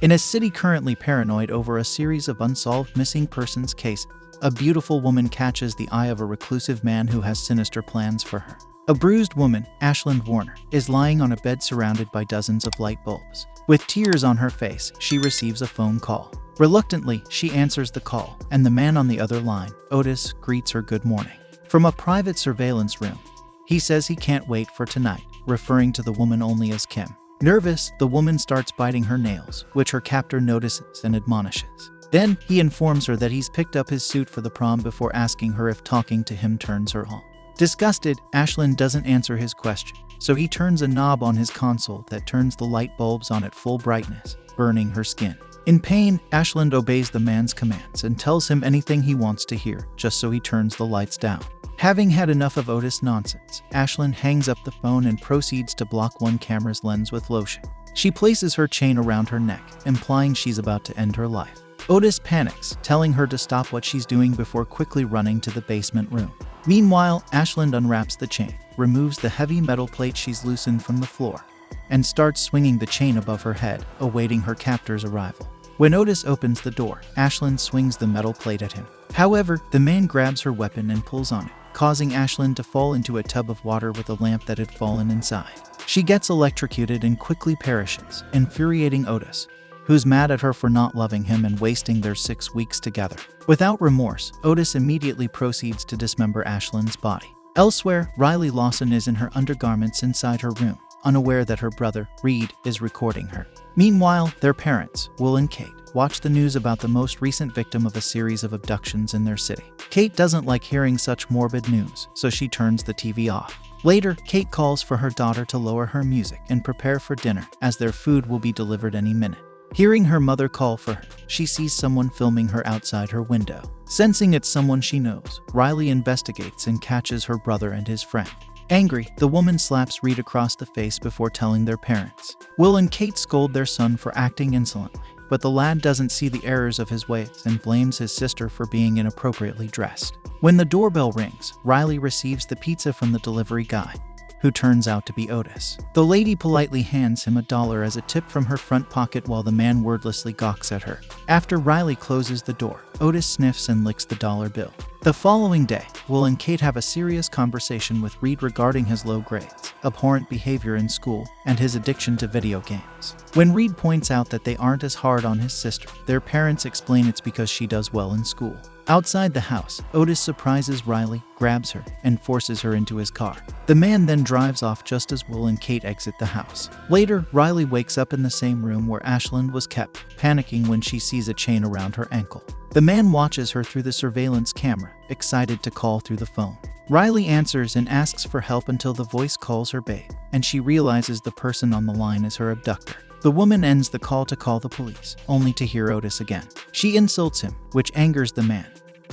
In a city currently paranoid over a series of unsolved missing persons cases, a beautiful woman catches the eye of a reclusive man who has sinister plans for her. A bruised woman, Ashland Warner, is lying on a bed surrounded by dozens of light bulbs. With tears on her face, she receives a phone call. Reluctantly, she answers the call, and the man on the other line, Otis, greets her good morning. From a private surveillance room, he says he can't wait for tonight, referring to the woman only as Kim. Nervous, the woman starts biting her nails, which her captor notices and admonishes. Then, he informs her that he's picked up his suit for the prom before asking her if talking to him turns her on. Disgusted, Ashland doesn't answer his question, so he turns a knob on his console that turns the light bulbs on at full brightness, burning her skin. In pain, Ashland obeys the man's commands and tells him anything he wants to hear, just so he turns the lights down. Having had enough of Otis' nonsense, Ashland hangs up the phone and proceeds to block one camera's lens with lotion. She places her chain around her neck, implying she's about to end her life. Otis panics, telling her to stop what she's doing before quickly running to the basement room. Meanwhile, Ashland unwraps the chain, removes the heavy metal plate she's loosened from the floor, and starts swinging the chain above her head, awaiting her captor's arrival. When Otis opens the door, Ashland swings the metal plate at him. However, the man grabs her weapon and pulls on it, causing Ashland to fall into a tub of water with a lamp that had fallen inside. She gets electrocuted and quickly perishes, infuriating Otis, who's mad at her for not loving him and wasting their 6 weeks together. Without remorse, Otis immediately proceeds to dismember Ashland's body. Elsewhere, Riley Lawson is in her undergarments inside her room, unaware that her brother, Reed, is recording her. Meanwhile, their parents, Will and Kate, watch the news about the most recent victim of a series of abductions in their city. Kate doesn't like hearing such morbid news, so she turns the TV off. Later, Kate calls for her daughter to lower her music and prepare for dinner, as their food will be delivered any minute. Hearing her mother call for her, she sees someone filming her outside her window. Sensing it's someone she knows, Riley investigates and catches her brother and his friend. Angry, the woman slaps Reed across the face before telling their parents. Will and Kate scold their son for acting insolently, but the lad doesn't see the errors of his ways and blames his sister for being inappropriately dressed. When the doorbell rings, Riley receives the pizza from the delivery guy, who turns out to be Otis. The lady politely hands him $1 as a tip from her front pocket while the man wordlessly gawks at her. After Riley closes the door, Otis sniffs and licks the dollar bill. The following day, Will and Kate have a serious conversation with Reed regarding his low grades, abhorrent behavior in school, and his addiction to video games. When Reed points out that they aren't as hard on his sister, their parents explain it's because she does well in school. Outside the house, Otis surprises Riley, grabs her, and forces her into his car. The man then drives off just as Will and Kate exit the house. Later, Riley wakes up in the same room where Ashland was kept, panicking when she sees a chain around her ankle. The man watches her through the surveillance camera, excited to call through the phone. Riley answers and asks for help until the voice calls her babe, and she realizes the person on the line is her abductor. The woman ends the call to call the police, only to hear Otis again. She insults him, which angers the man,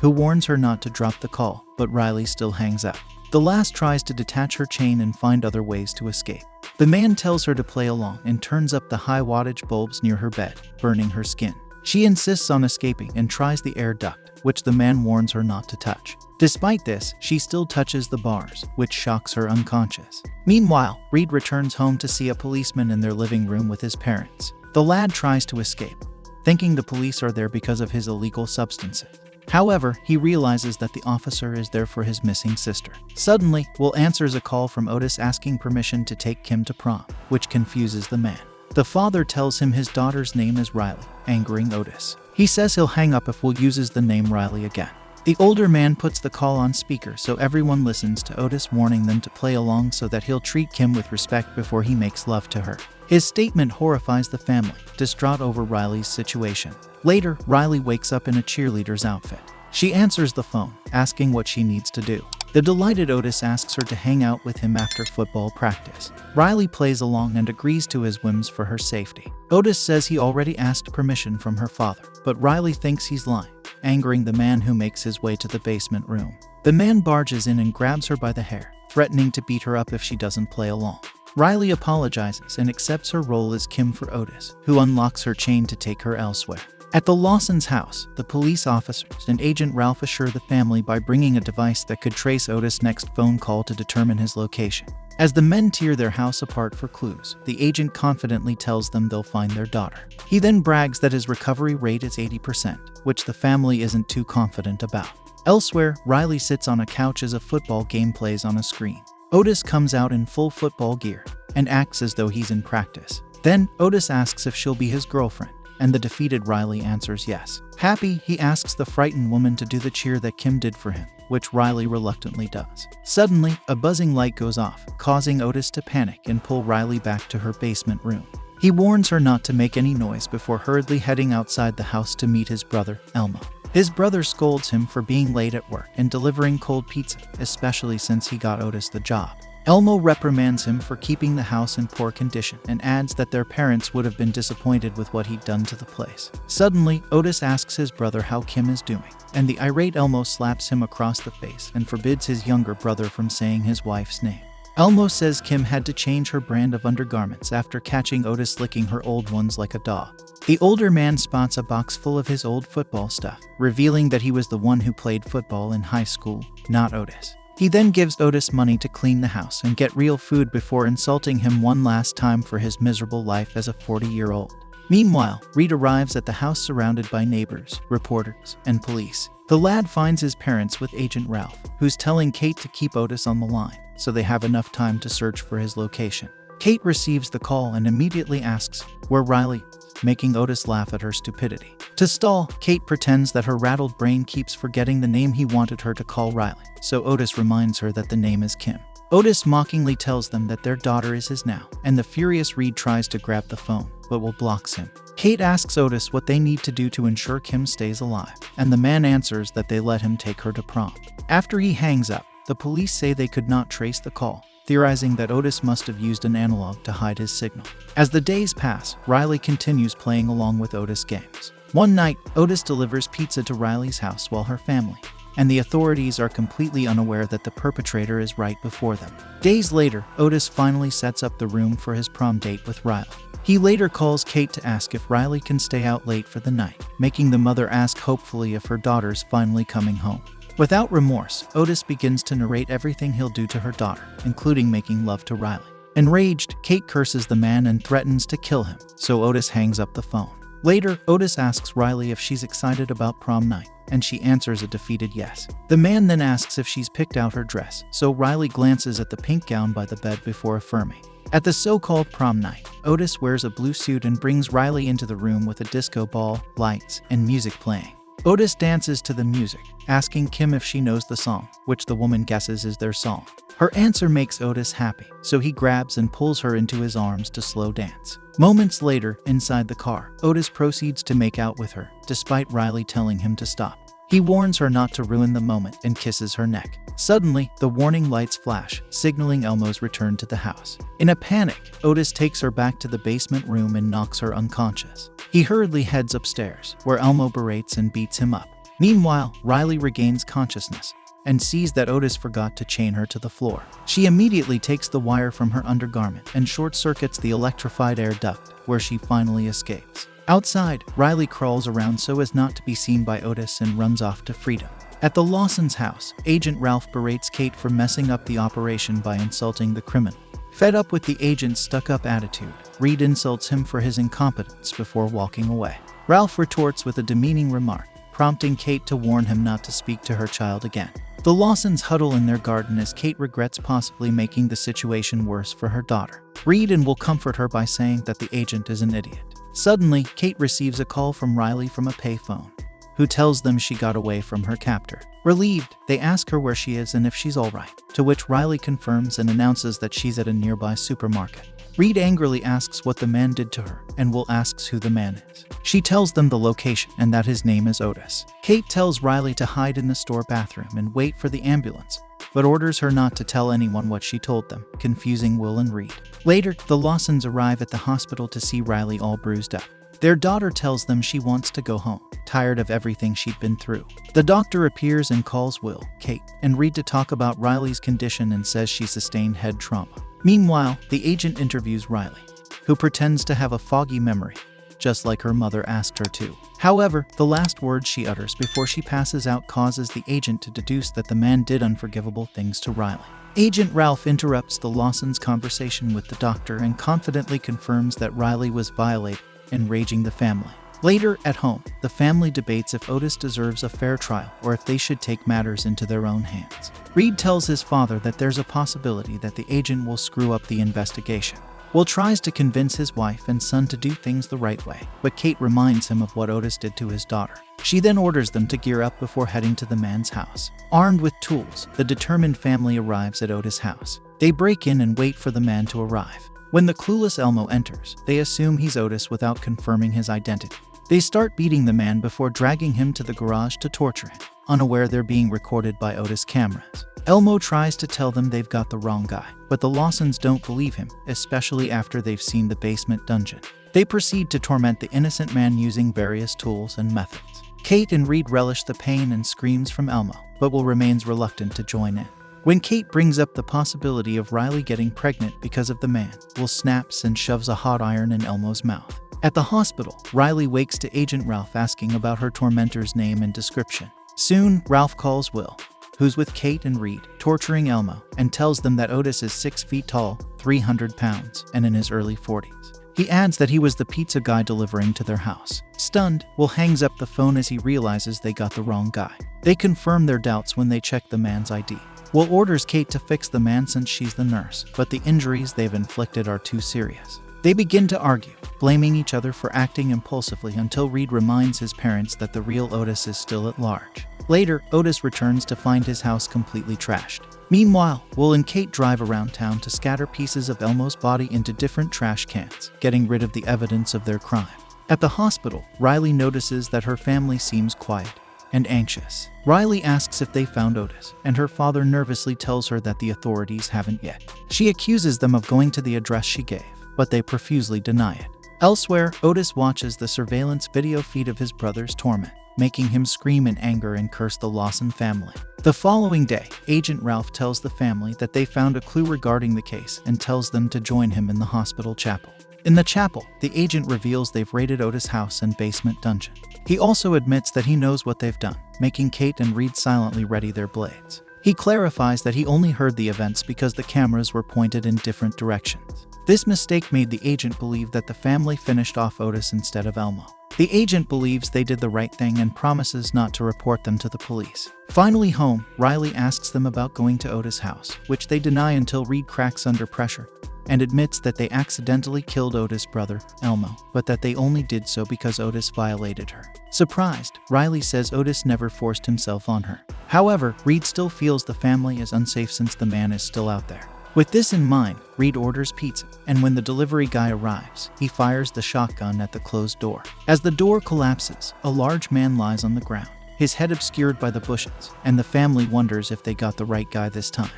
who warns her not to drop the call, but Riley still hangs up. The last tries to detach her chain and find other ways to escape. The man tells her to play along and turns up the high wattage bulbs near her bed, burning her skin. She insists on escaping and tries the air duct, which the man warns her not to touch. Despite this, she still touches the bars, which shocks her unconscious. Meanwhile, Reed returns home to see a policeman in their living room with his parents. The lad tries to escape, thinking the police are there because of his illegal substances. However, he realizes that the officer is there for his missing sister. Suddenly, Will answers a call from Otis asking permission to take Kim to prom, which confuses the man. The father tells him his daughter's name is Riley, angering Otis. He says he'll hang up if Will uses the name Riley again. The older man puts the call on speaker so everyone listens to Otis, warning them to play along so that he'll treat Kim with respect before he makes love to her. His statement horrifies the family, distraught over Riley's situation. Later, Riley wakes up in a cheerleader's outfit. She answers the phone, asking what she needs to do. The delighted Otis asks her to hang out with him after football practice. Riley plays along and agrees to his whims for her safety. Otis says he already asked permission from her father, but Riley thinks he's lying, angering the man who makes his way to the basement room. The man barges in and grabs her by the hair, threatening to beat her up if she doesn't play along. Riley apologizes and accepts her role as Kim for Otis, who unlocks her chain to take her elsewhere. At the Lawsons' house, the police officers and Agent Ralph assure the family by bringing a device that could trace Otis' next phone call to determine his location. As the men tear their house apart for clues, the agent confidently tells them they'll find their daughter. He then brags that his recovery rate is 80%, which the family isn't too confident about. Elsewhere, Riley sits on a couch as a football game plays on a screen. Otis comes out in full football gear and acts as though he's in practice. Then, Otis asks if she'll be his girlfriend, and the defeated Riley answers yes. Happy, he asks the frightened woman to do the cheer that Kim did for him, which Riley reluctantly does. Suddenly, a buzzing light goes off, causing Otis to panic and pull Riley back to her basement room. He warns her not to make any noise before hurriedly heading outside the house to meet his brother, Elmo. His brother scolds him for being late at work and delivering cold pizza, especially since he got Otis the job. Elmo reprimands him for keeping the house in poor condition and adds that their parents would have been disappointed with what he'd done to the place. Suddenly, Otis asks his brother how Kim is doing, and the irate Elmo slaps him across the face and forbids his younger brother from saying his wife's name. Elmo says Kim had to change her brand of undergarments after catching Otis licking her old ones like a dog. The older man spots a box full of his old football stuff, revealing that he was the one who played football in high school, not Otis. He then gives Otis money to clean the house and get real food before insulting him one last time for his miserable life as a 40-year-old. Meanwhile, Reed arrives at the house surrounded by neighbors, reporters, and police. The lad finds his parents with Agent Ralph, who's telling Kate to keep Otis on the line, so they have enough time to search for his location. Kate receives the call and immediately asks where Riley is, making Otis laugh at her stupidity. To stall, Kate pretends that her rattled brain keeps forgetting the name he wanted her to call Riley, so Otis reminds her that the name is Kim. Otis mockingly tells them that their daughter is his now, and the furious Reed tries to grab the phone, but Will blocks him. Kate asks Otis what they need to do to ensure Kim stays alive, and the man answers that they let him take her to prom. After he hangs up, the police say they could not trace the call, theorizing that Otis must have used an analog to hide his signal. As the days pass, Riley continues playing along with Otis' games. One night, Otis delivers pizza to Riley's house while her family, and the authorities are completely unaware that the perpetrator is right before them. Days later, Otis finally sets up the room for his prom date with Riley. He later calls Kate to ask if Riley can stay out late for the night, making the mother ask hopefully if her daughter's finally coming home. Without remorse, Otis begins to narrate everything he'll do to her daughter, including making love to Riley. Enraged, Kate curses the man and threatens to kill him, so Otis hangs up the phone. Later, Otis asks Riley if she's excited about prom night, and she answers a defeated yes. The man then asks if she's picked out her dress, so Riley glances at the pink gown by the bed before affirming. At the so-called prom night, Otis wears a blue suit and brings Riley into the room with a disco ball, lights, and music playing. Otis dances to the music, asking Kim if she knows the song, which the woman guesses is their song. Her answer makes Otis happy, so he grabs and pulls her into his arms to slow dance. Moments later, inside the car, Otis proceeds to make out with her, despite Riley telling him to stop. He warns her not to ruin the moment and kisses her neck. Suddenly, the warning lights flash, signaling Elmo's return to the house. In a panic, Otis takes her back to the basement room and knocks her unconscious. He hurriedly heads upstairs, where Elmo berates and beats him up. Meanwhile, Riley regains consciousness and sees that Otis forgot to chain her to the floor. She immediately takes the wire from her undergarment and short-circuits the electrified air duct, where she finally escapes. Outside, Riley crawls around so as not to be seen by Otis and runs off to freedom. At the Lawsons' house, Agent Ralph berates Kate for messing up the operation by insulting the criminal. Fed up with the agent's stuck-up attitude, Reed insults him for his incompetence before walking away. Ralph retorts with a demeaning remark, prompting Kate to warn him not to speak to her child again. The Lawsons huddle in their garden as Kate regrets possibly making the situation worse for her daughter. Reed and will comfort her by saying that the agent is an idiot. Suddenly, Kate receives a call from Riley from a payphone, who tells them she got away from her captor. Relieved, they ask her where she is and if she's alright, to which Riley confirms and announces that she's at a nearby supermarket. Reed angrily asks what the man did to her, and Will asks who the man is. She tells them the location and that his name is Otis. Kate tells Riley to hide in the store bathroom and wait for the ambulance, but orders her not to tell anyone what she told them, confusing Will and Reed. Later, the Lawsons arrive at the hospital to see Riley all bruised up. Their daughter tells them she wants to go home, tired of everything she'd been through. The doctor appears and calls Will, Kate, and Reed to talk about Riley's condition and says she sustained head trauma. Meanwhile, the agent interviews Riley, who pretends to have a foggy memory, just like her mother asked her to. However, the last words she utters before she passes out causes the agent to deduce that the man did unforgivable things to Riley. Agent Ralph interrupts the Lawsons' conversation with the doctor and confidently confirms that Riley was violated, enraging the family. Later, at home, the family debates if Otis deserves a fair trial or if they should take matters into their own hands. Reed tells his father that there's a possibility that the agent will screw up the investigation. Will tries to convince his wife and son to do things the right way, but Kate reminds him of what Otis did to his daughter. She then orders them to gear up before heading to the man's house. Armed with tools, the determined family arrives at Otis' house. They break in and wait for the man to arrive. When the clueless Elmo enters, they assume he's Otis without confirming his identity. They start beating the man before dragging him to the garage to torture him, unaware they're being recorded by Otis' cameras. Elmo tries to tell them they've got the wrong guy, but the Lawsons don't believe him, especially after they've seen the basement dungeon. They proceed to torment the innocent man using various tools and methods. Kate and Reed relish the pain and screams from Elmo, but Will remains reluctant to join in. When Kate brings up the possibility of Riley getting pregnant because of the man, Will snaps and shoves a hot iron in Elmo's mouth. At the hospital, Riley wakes to Agent Ralph asking about her tormentor's name and description. Soon, Ralph calls Will, who's with Kate and Reed, torturing Elmo, and tells them that Otis is 6 feet tall, 300 pounds, and in his early 40s. He adds that he was the pizza guy delivering to their house. Stunned, Will hangs up the phone as he realizes they got the wrong guy. They confirm their doubts when they check the man's ID. Will orders Kate to fix the man since she's the nurse, but the injuries they've inflicted are too serious. They begin to argue, blaming each other for acting impulsively until Reed reminds his parents that the real Otis is still at large. Later, Otis returns to find his house completely trashed. Meanwhile, Will and Kate drive around town to scatter pieces of Elmo's body into different trash cans, getting rid of the evidence of their crime. At the hospital, Riley notices that her family seems quiet and anxious. Riley asks if they found Otis, and her father nervously tells her that the authorities haven't yet. She accuses them of going to the address she gave, but they profusely deny it. Elsewhere, Otis watches the surveillance video feed of his brother's torment, making him scream in anger and curse the Lawson family. The following day, Agent Ralph tells the family that they found a clue regarding the case and tells them to join him in the hospital chapel. In the chapel, the agent reveals they've raided Otis' house and basement dungeon. He also admits that he knows what they've done, making Kate and Reed silently ready their blades. He clarifies that he only heard the events because the cameras were pointed in different directions. This mistake made the agent believe that the family finished off Otis instead of Elmo. The agent believes they did the right thing and promises not to report them to the police. Finally home, Riley asks them about going to Otis' house, which they deny until Reed cracks under pressure and admits that they accidentally killed Otis' brother, Elmo, but that they only did so because Otis violated her. Surprised, Riley says Otis never forced himself on her. However, Reed still feels the family is unsafe since the man is still out there. With this in mind, Reed orders pizza, and when the delivery guy arrives, he fires the shotgun at the closed door. As the door collapses, a large man lies on the ground, his head obscured by the bushes, and the family wonders if they got the right guy this time.